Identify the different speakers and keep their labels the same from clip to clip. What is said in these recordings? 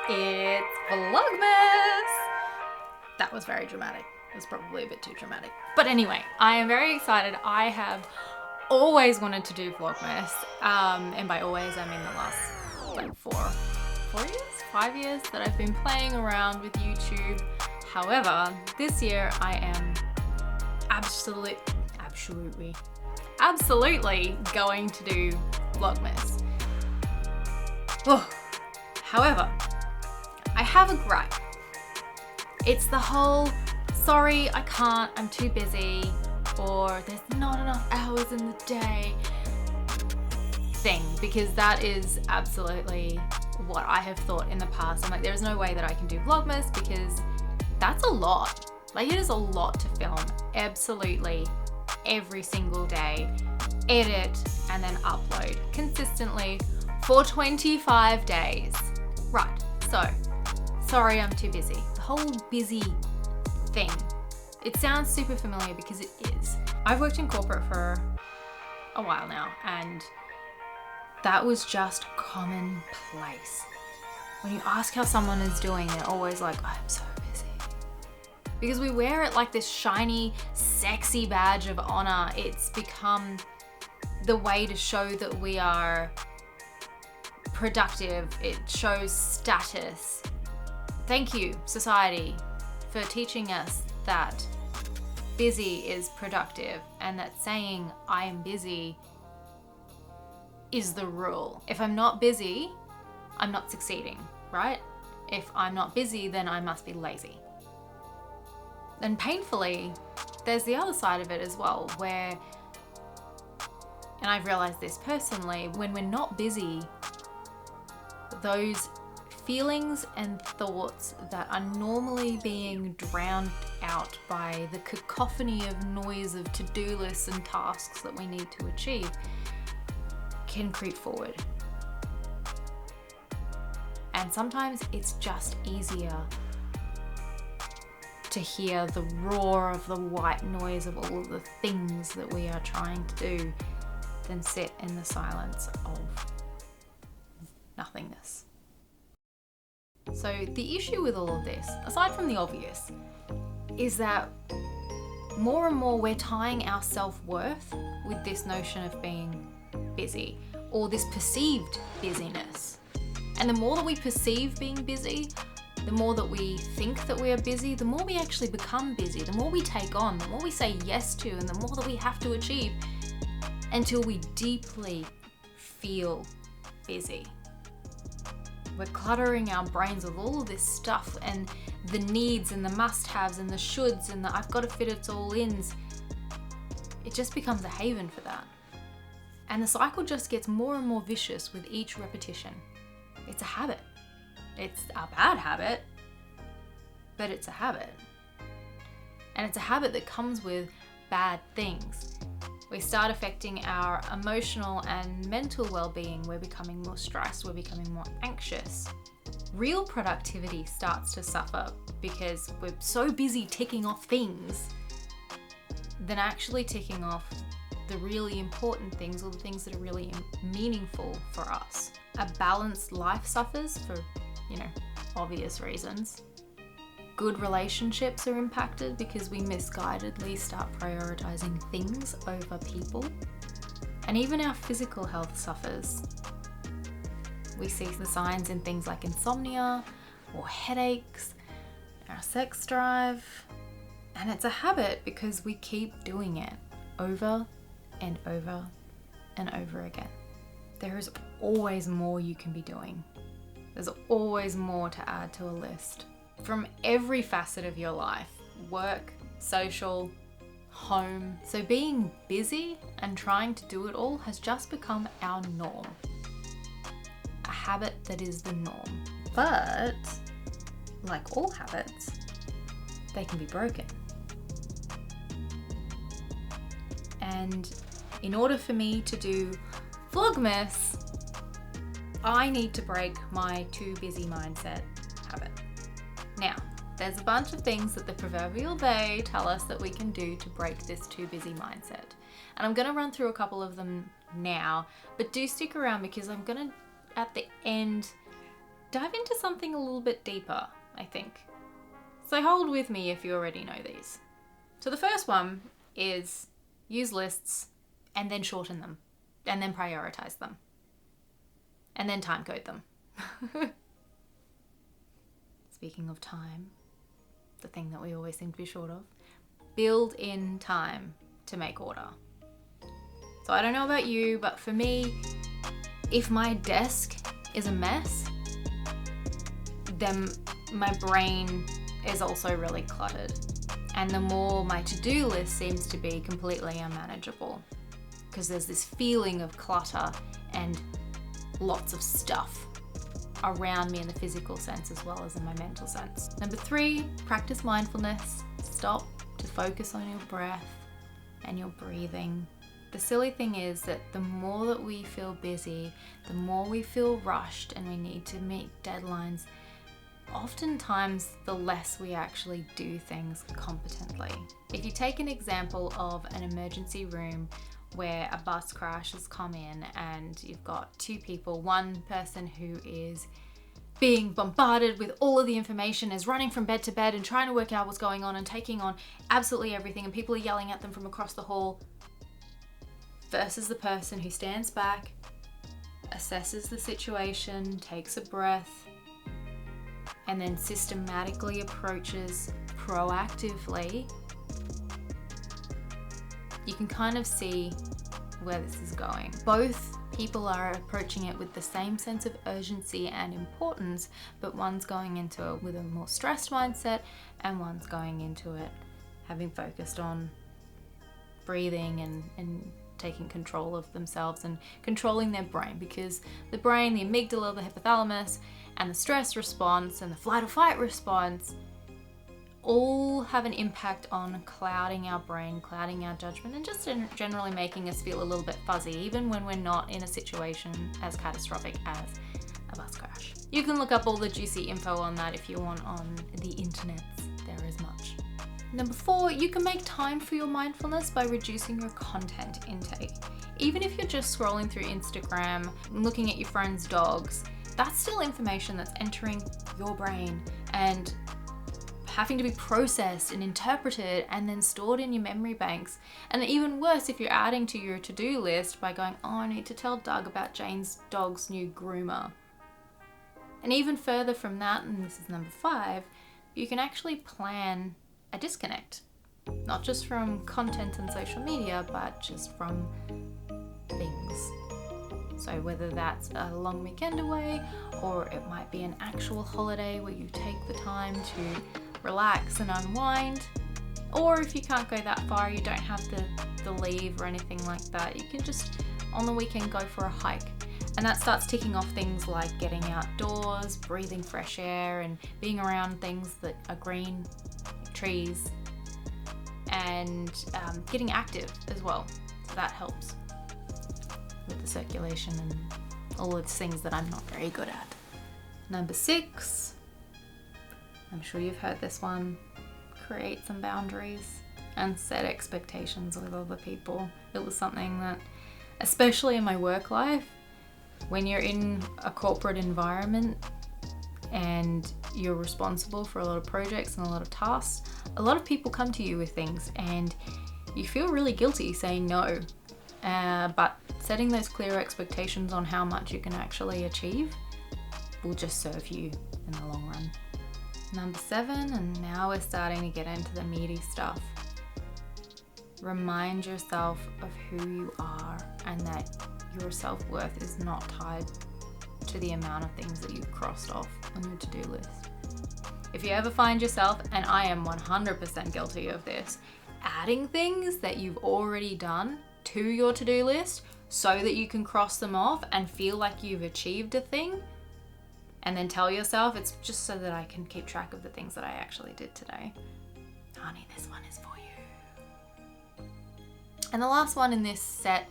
Speaker 1: It's Vlogmas! That was very dramatic. It was probably a bit too dramatic. But anyway, I am very excited. I have always wanted to do Vlogmas. And by always, I mean the last like 5 years that I've been playing around with YouTube. However, this year I am absolutely going to do Vlogmas. Oh. However, I have a gripe. It's the whole, sorry, I can't, I'm too busy, or there's not enough hours in the day thing, because that is absolutely what I have thought in the past. I'm like, there's no way that I can do Vlogmas because that's a lot. Like, it is a lot to film absolutely every single day, edit, and then upload consistently for 25 days. Right, so, sorry I'm too busy. The whole busy thing, it sounds super familiar because it is. I've worked in corporate for a while now, and that was just commonplace. When you ask how someone is doing, they're always like, I'm so busy. Because we wear it like this shiny, sexy badge of honor. It's become the way to show that we are productive. It shows status. Thank you, society, for teaching us that busy is productive and that saying I am busy is the rule. If I'm not busy, I'm not succeeding, right? If I'm not busy, then I must be lazy. And painfully, there's the other side of it as well, where, and I've realized this personally, when we're not busy, those feelings and thoughts that are normally being drowned out by the cacophony of noise of to-do lists and tasks that we need to achieve can creep forward. And sometimes it's just easier to hear the roar of the white noise of all of the things that we are trying to do than sit in the silence of nothingness. So the issue with all of this, aside from the obvious, is that more and more we're tying our self-worth with this notion of being busy, or this perceived busyness. And the more that we perceive being busy, the more that we think that we are busy, the more we actually become busy, the more we take on, the more we say yes to, and the more that we have to achieve until we deeply feel busy. We're cluttering our brains with all of this stuff and the needs and the must-haves and the shoulds and the I've got to fit it all ins. It just becomes a haven for that. And the cycle just gets more and more vicious with each repetition. It's a habit. It's a bad habit, but it's a habit. And it's a habit that comes with bad things. We start affecting our emotional and mental well-being. We're becoming more stressed, we're becoming more anxious. Real productivity starts to suffer because we're so busy ticking off things than actually ticking off the really important things, or the things that are really meaningful for us. A balanced life suffers for, obvious reasons. Good relationships are impacted because we misguidedly start prioritizing things over people. And even our physical health suffers. We see the signs in things like insomnia or headaches, our sex drive. And it's a habit because we keep doing it over and over and over again. There is always more you can be doing. There's always more to add to a list. From every facet of your life, work, social, home. So being busy and trying to do it all has just become our norm. A habit that is the norm. But, like all habits, they can be broken. And in order for me to do Vlogmas, I need to break my too busy mindset habit. Now, there's a bunch of things that the proverbial they tell us that we can do to break this too busy mindset. And I'm going to run through a couple of them now, but do stick around because I'm going to, at the end, dive into something a little bit deeper, I think. So hold with me if you already know these. So the first one is use lists and then shorten them and then prioritize them and then time code them. Speaking of time, the thing that we always seem to be short of, build in time to make order. So I don't know about you, but for me, if my desk is a mess, then my brain is also really cluttered. And the more my to-do list seems to be completely unmanageable, because there's this feeling of clutter and lots of stuff around me in the physical sense as well as in my mental sense. Number 3, practice mindfulness. Stop to focus on your breath and your breathing. The silly thing is that the more that we feel busy, the more we feel rushed and we need to meet deadlines, oftentimes the less we actually do things competently. If you take an example of an emergency room where a bus crash has come in and you've got 2 people, one person who is being bombarded with all of the information, is running from bed to bed and trying to work out what's going on and taking on absolutely everything, and people are yelling at them from across the hall, versus the person who stands back, assesses the situation, takes a breath, and then systematically approaches proactively. You can kind of see where this is going. Both people are approaching it with the same sense of urgency and importance, but one's going into it with a more stressed mindset and one's going into it having focused on breathing and taking control of themselves and controlling their brain, because the brain, the amygdala, the hypothalamus, and the stress response and the flight or fight response all have an impact on clouding our brain, clouding our judgment, and just generally making us feel a little bit fuzzy, even when we're not in a situation as catastrophic as a bus crash. You can look up all the juicy info on that if you want on the internet. There is much. Number 4, you can make time for your mindfulness by reducing your content intake. Even if you're just scrolling through Instagram, looking at your friends' dogs, that's still information that's entering your brain and having to be processed and interpreted and then stored in your memory banks. And even worse, if you're adding to your to-do list by going, oh, I need to tell Doug about Jane's dog's new groomer. And even further from that, and this is number 5, you can actually plan a disconnect, not just from content and social media, but just from things. So whether that's a long weekend away, or it might be an actual holiday where you take the time to relax and unwind, or if you can't go that far, you don't have the leave or anything like that, you can just on the weekend go for a hike. And that starts ticking off things like getting outdoors, breathing fresh air, and being around things that are green, trees, and getting active as well. So that helps with the circulation and all of the things that I'm not very good at. Number 6, I'm sure you've heard this one, create some boundaries and set expectations with other people. It was something that, especially in my work life, when you're in a corporate environment and you're responsible for a lot of projects and a lot of tasks, a lot of people come to you with things and you feel really guilty saying no. But setting those clear expectations on how much you can actually achieve will just serve you in the long run. Number 7, and now we're starting to get into the meaty stuff. Remind yourself of who you are and that your self-worth is not tied to the amount of things that you've crossed off on your to-do list. If you ever find yourself, and I am 100% guilty of this, adding things that you've already done to your to-do list so that you can cross them off and feel like you've achieved a thing, and then tell yourself it's just so that I can keep track of the things that I actually did today. Honey, this one is for you. And the last one in this set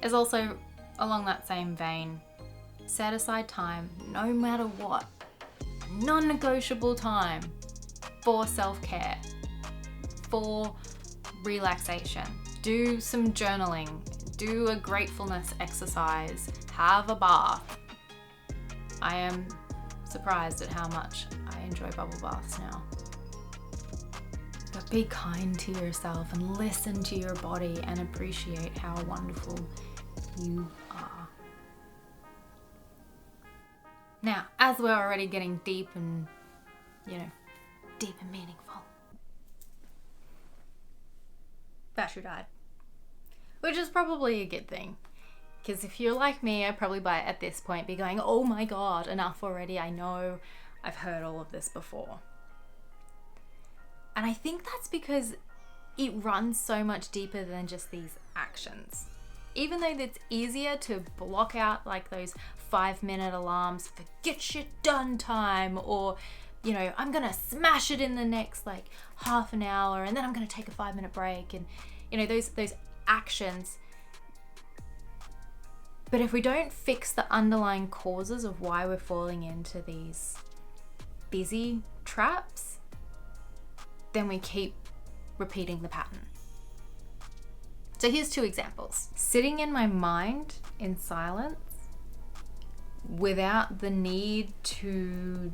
Speaker 1: is also along that same vein. Set aside time, no matter what, non-negotiable time for self-care, for relaxation. Do some journaling, do a gratefulness exercise, have a bath. I am surprised at how much I enjoy bubble baths now. But be kind to yourself and listen to your body and appreciate how wonderful you are. Now, as we're already getting deep and, deep and meaningful. Battery died. Which is probably a good thing. Because if you're like me, I'd probably at this point be going, oh my god, enough already. I know I've heard all of this before. And I think that's because it runs so much deeper than just these actions. Even though it's easier to block out like those 5-minute alarms for get shit done time, or, I'm gonna smash it in the next like half an hour and then I'm gonna take a 5-minute break, and, those actions. But if we don't fix the underlying causes of why we're falling into these busy traps, then we keep repeating the pattern. So here's 2 examples. Sitting in my mind in silence without the need to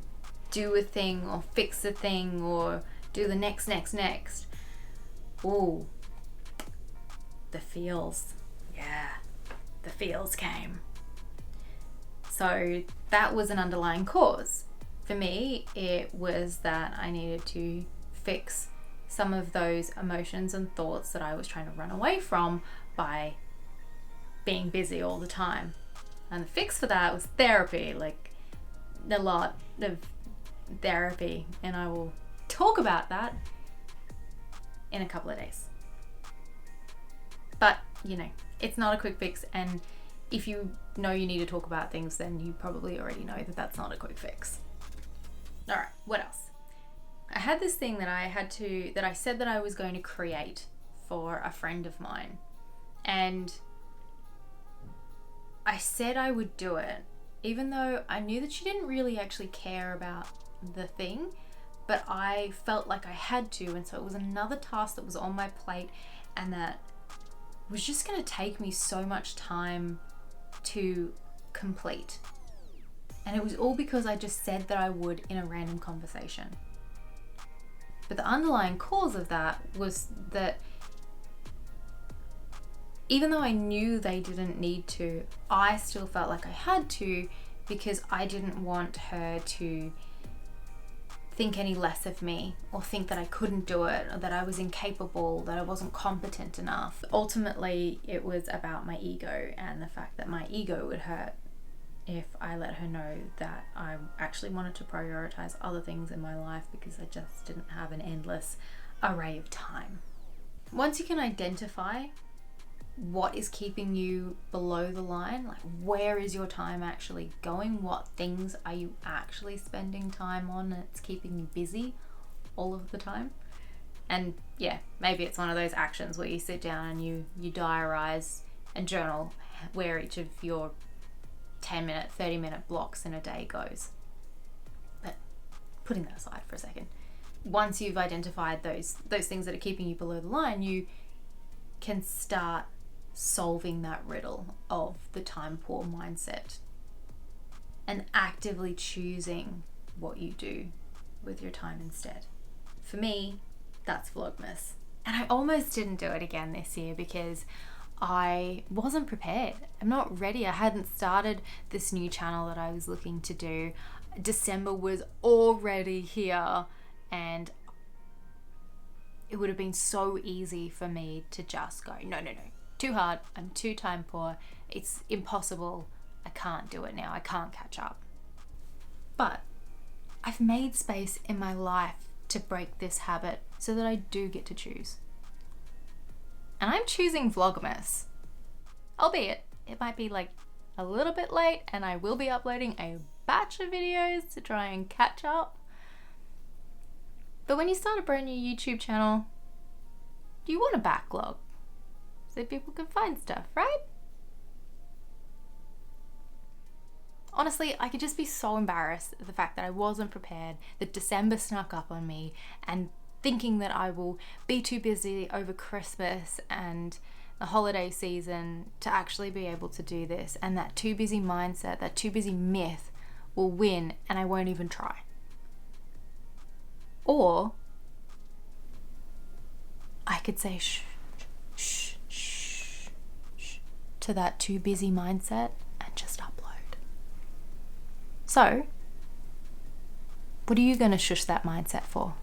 Speaker 1: do a thing or fix a thing or do the next. Ooh, the feels. Yeah, the feels came. So that was an underlying cause. For me, it was that I needed to fix some of those emotions and thoughts that I was trying to run away from by being busy all the time. And the fix for that was therapy, like a lot of therapy. And I will talk about that in a couple of days. But, it's not a quick fix. And if you know you need to talk about things, then you probably already know that that's not a quick fix. All right, what else? I had this thing that I said that I was going to create for a friend of mine. And I said I would do it, even though I knew that she didn't really actually care about the thing, but I felt like I had to. And so it was another task that was on my plate and that was just going to take me so much time to complete. And it was all because I just said that I would in a random conversation. But the underlying cause of that was that even though I knew they didn't need to, I still felt like I had to, because I didn't want her to think any less of me or think that I couldn't do it, or that I was incapable, that I wasn't competent enough. Ultimately, it was about my ego and the fact that my ego would hurt if I let her know that I actually wanted to prioritize other things in my life because I just didn't have an endless array of time. Once you can identify what is keeping you below the line, like where is your time actually going, what things are you actually spending time on that's keeping you busy all of the time. And yeah, maybe it's one of those actions where you sit down and you diarize and journal where each of your 10-minute, 30-minute blocks in a day goes. But putting that aside for a second, once you've identified those things that are keeping you below the line, you can start solving that riddle of the time poor mindset and actively choosing what you do with your time instead. For me, that's Vlogmas. And I almost didn't do it again this year because I wasn't prepared. I'm not ready. I hadn't started this new channel that I was looking to do. December was already here and it would have been so easy for me to just go, no, too hard. I'm too time poor. It's impossible. I can't do it now. I can't catch up. But I've made space in my life to break this habit so that I do get to choose. And I'm choosing Vlogmas. Albeit, it might be like a little bit late and I will be uploading a batch of videos to try and catch up. But when you start a brand new YouTube channel, you want a backlog so people can find stuff, right? Honestly, I could just be so embarrassed at the fact that I wasn't prepared, that December snuck up on me, and thinking that I will be too busy over Christmas and the holiday season to actually be able to do this. And that too busy mindset, that too busy myth will win and I won't even try. Or I could say shh, shh, shh, shh to that too busy mindset and just upload. So, what are you going to shush that mindset for?